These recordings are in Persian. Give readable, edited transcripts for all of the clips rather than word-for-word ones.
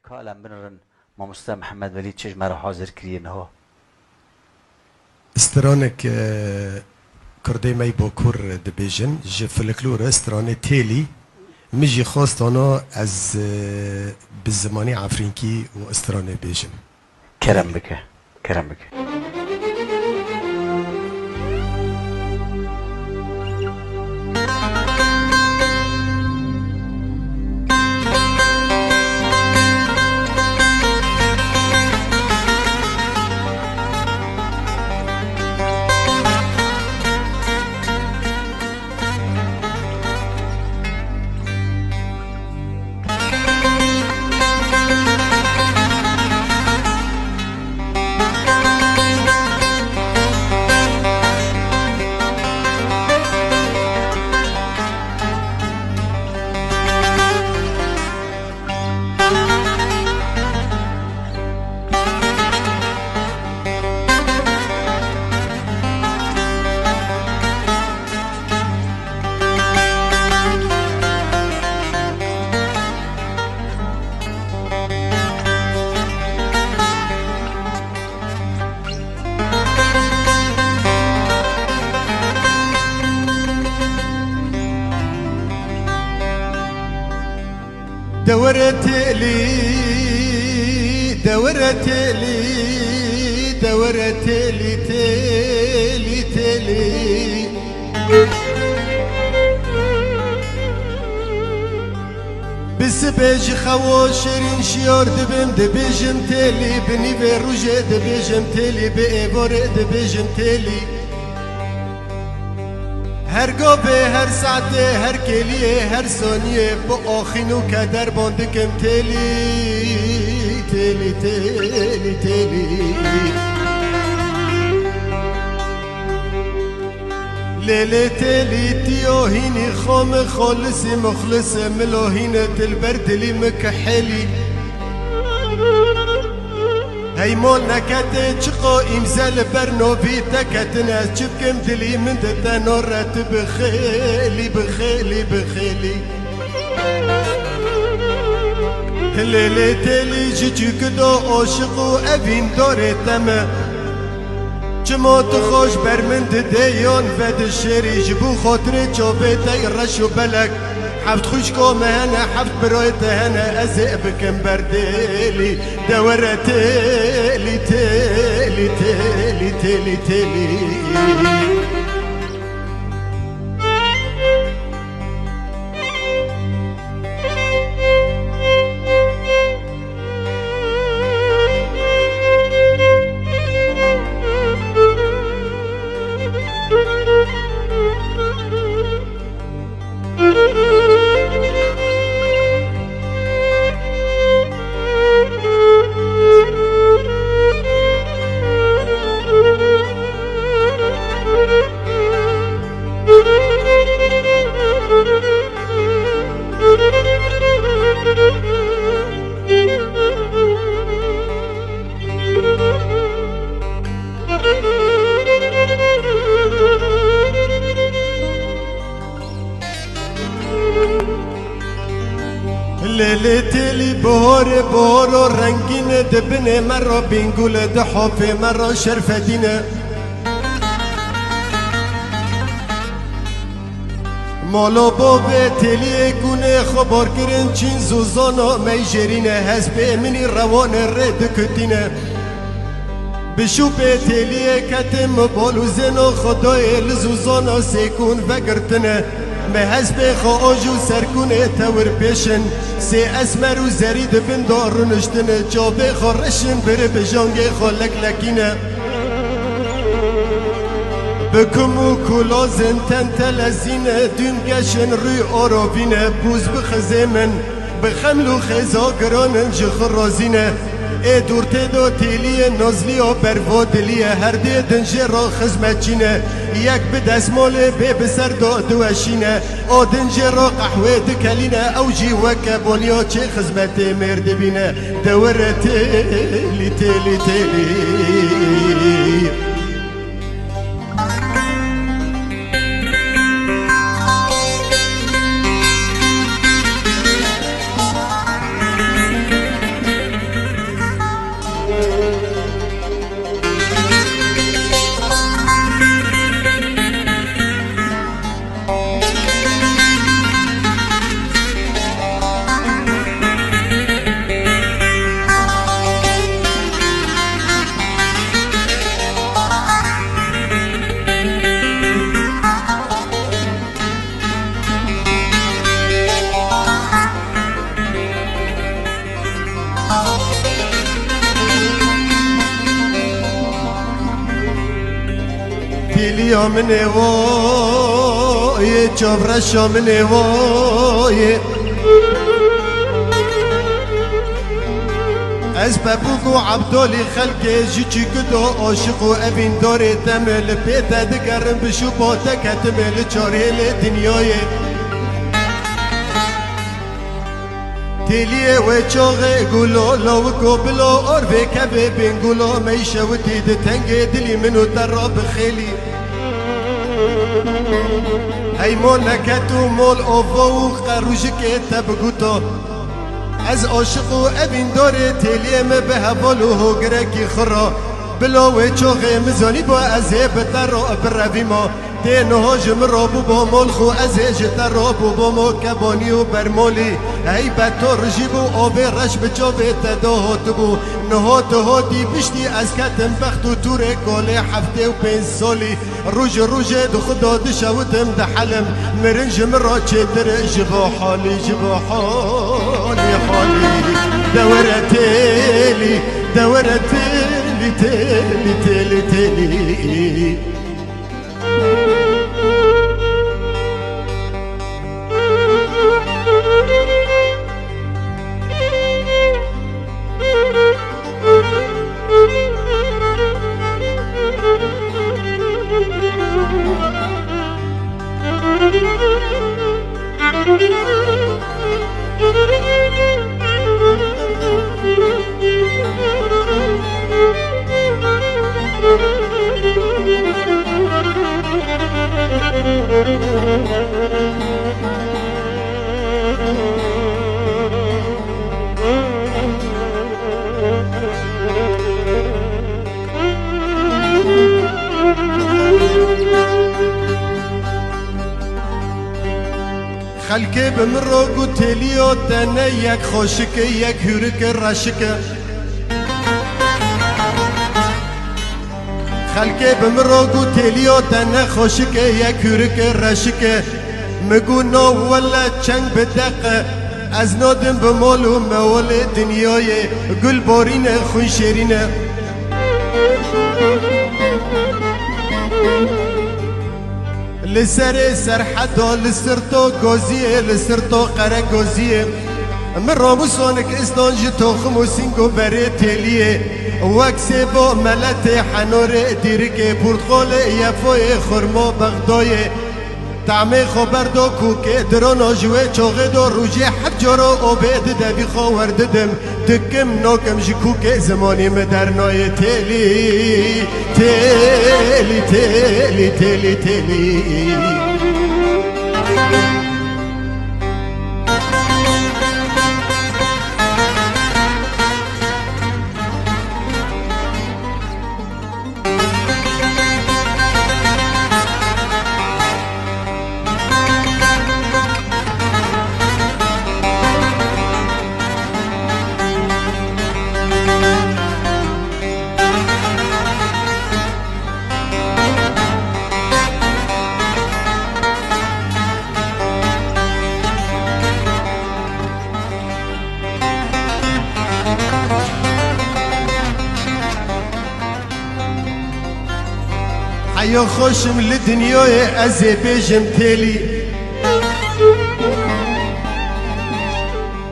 کالم بنرن ماموستا محمد ولی چش مرا حاضر کریه ها استرانك كردي ماي بوكور دبيجن جي فلكلور استراني تيلي مجي خواست انا از بالزماني عفرينكي و استراني بيجن کرم بکه کرم بکه دورت لي دورت لي دورت لي تلي تلي بسبج خو شيرين شيور دبم دبجم تلي بني بروجه دبجم تلي بإبور دبجم تلي هر گوبه هر ساعته هر کلیه هر ثانیه با آخینو کدر باندکم تلی تلی تلی تلی لیلی تلی تیاهینی خام خالصی مخلص ملاهینه تلبردلی مکحلی هيمون نكت چقا امزل برنوبي تكتنا چبكم دلي من تنورت بخيلي بخيلي بخيلي هللي تلي جيجي كدو عاشقو ابين دوري تما چما تخوش برمند ديون ود الشري جبو خاطر جابه تي رشو بلك حفت خوش مهنه حفت برايت هنا ازق بكم برديلي دورة تيلي تيلي تيلي تيلي تيلي ليلتي بهور بهور رنگين دبنه مرة بنقول دحوفي مرة شرفدينه مالو بابه تلی گونه خبر کرن چین زوزانا میجرینه حسب منی روان رد کتینه بشو به تلی کتم بالو زنو خدای لزوزانا سیکون وگرتنه به حسب خواجو سرکونه تور پیشن سی اسمر و زرید بندار رنشتنه جابه خورشن بره بجانگ خالک لکینه بکمو کلازن تن تلزینه دون گشن روی آرابینه بوز بخزه من بخملو خزا گرانن جخرازینه ای دورته دا تیلیه نازلیه بروادلیه هر دی دنجه را خزمتچینه یک به دستماله به بسر دا دوشینه آدنجه را قحوه دکلینه او جی وکبانیا چه خزمت مرد بینه دوره تیلی تیلی تیلی تیلیا من وای چابرشا من وای از بابوك وعبدولي خلقي جيتشي كدو عاشق وابين دوري تمل بيتا دقرن بشوبوتك هتمل چاري لدنياي تيليه وچاغي قولو لو قبلو أربي كبي بين قولو ميشا وديد تنجي دلي منو دراب خيلي هيمون كتو مول أوفو خروجك تبقوتو از عاشق و ابین داره تلیم به هوالو هگرکی خرا بلاوه چاقه مزانی با ازه بتر را بروی ما دینها جمرا بو با مال خو ازه جتر را بو با ما کبانی و برمالی ای بطار رجی بو آبه رش بچاوه تداهات بو نهات هاتی پشتی از کتم بخت و توره کاله هفته و 5 سالی روژ دو خدا دشودم ده حلم مرن جمرا چتر جبا حالی دورة تيلي دورة تيلي تيلي تيلي تيلي خلقي بمرو قتليو تنا يك خوشك يك هورك رشك خلقي بمرو قتليو تنا خوشك يك هورك رشك مقونو ولا چنگ بدق از نادم بمالو مول دنیای گل بارین خون شیرینه لسر سرحدا لسرتو گوزیه لسرتو قره گوزیه من راموسانك استانج توخم و سینگو بره تلیه وکسی با ملت حنور دیرکه پرتخال یفای خرما بغدایه تعمه خبر دو کوکه دران جوه چاقه دو روجه حب جارا آبید دوی خواهر ددم دکم ناکم جی کوکه زمانی مدرنای تلی تلی تلی تلی تلی حيا خوشم لدنياي ازي بيجم تيلي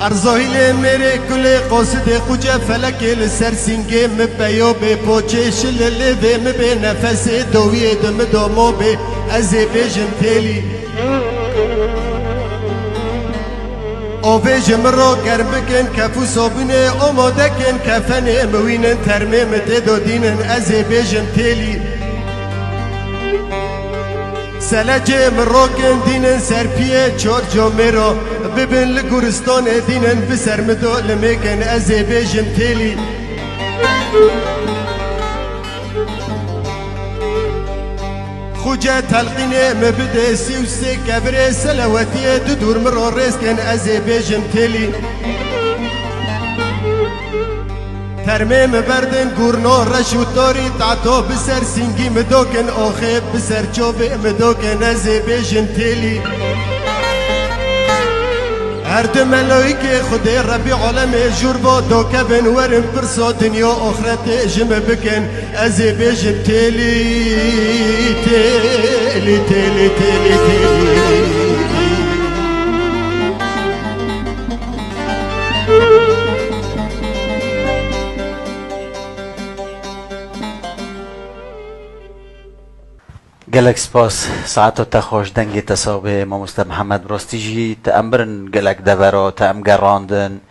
ارزاهيل میره كل قاصد خوجه فلك لسر سنگه مبيا بي پوچه شلل ده مبي نفس دوية دم دامو بي ازي بيجم تيلي آویجم را گرم بکن کفو صابونه آماده کن کفن موینن ترمیم دادینن از بیجم تیلی سلجم را کن دینن سرپیه چار جامعه را ببین لگورستان دینن بسر مدال میکن از بیجم تیلی خوجه تلقینه مبده سی و سی کبره سلواتیه دور مرا ریز کن از بیجم تلی ترمیم بردن گورنا رشوتاری تعتا بسر سینگی مداکن آخه بسر چابه مداکن از بیجم تلی هر دو ملائکه خدای ربی عالم جور با دو کبن ورم پرسا دنیا آخرت جم بکن از بیجم تیلی تیلی تیلی تیلی تیلی گلک سپاس ساعت تا خوش دنگی تصابه ما مستر محمد براستی جی تأمرن گلک دورا تأم گراندن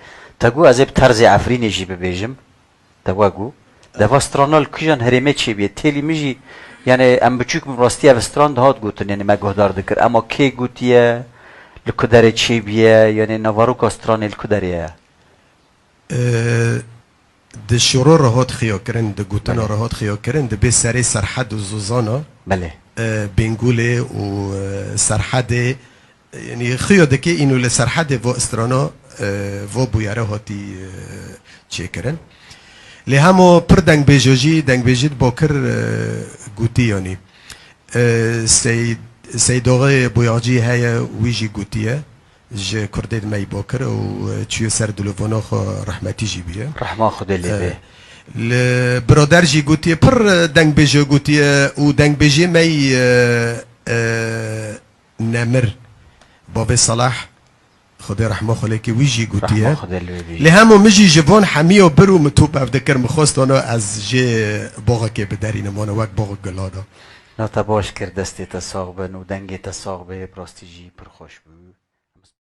تگو از اب طرز عفرینی جی ببیجم تگو دواسترانال کجان هریمه چی بیه تیلی میجی یعنی ام بچوک براستی اوستران دهات گوتن یعنی ما گهدار دکر اما کی گوتیه لکدره چی بیه یعنی نواروک استران لکدریه ده شروع رهات خیا کرن ده گوتنا رهات خیا کرن ده به سری سرحد و زوزانا بله بنگوله و سرحد یعنی خیا دکه اینو لسرحد و استرانا و بویاره هاتی چه کرن لی همو پر دنگ بیجاجی دنگ بیجید باکر گوتی یعنی سید آقای بویاجی های ویجی گوتیه جه کرده می باکر و چیو سر دلووانا خوا رحمتی جی بیه رحمه خود لیبه برادر جی گوتیه پر دنگ بیجا گوتیه و دنگ بیجی می نمر باب صلاح خدا رحمه خاله که ویجی گوتیه لی همو مجی جوان حمی و برو متوب افدکر مخواست آنها از جه باغا که بدرین مانه وک باغ گلادا نتا باش کرد دستی تساق بن و دنگی تساق به براستی جی پر خوش بود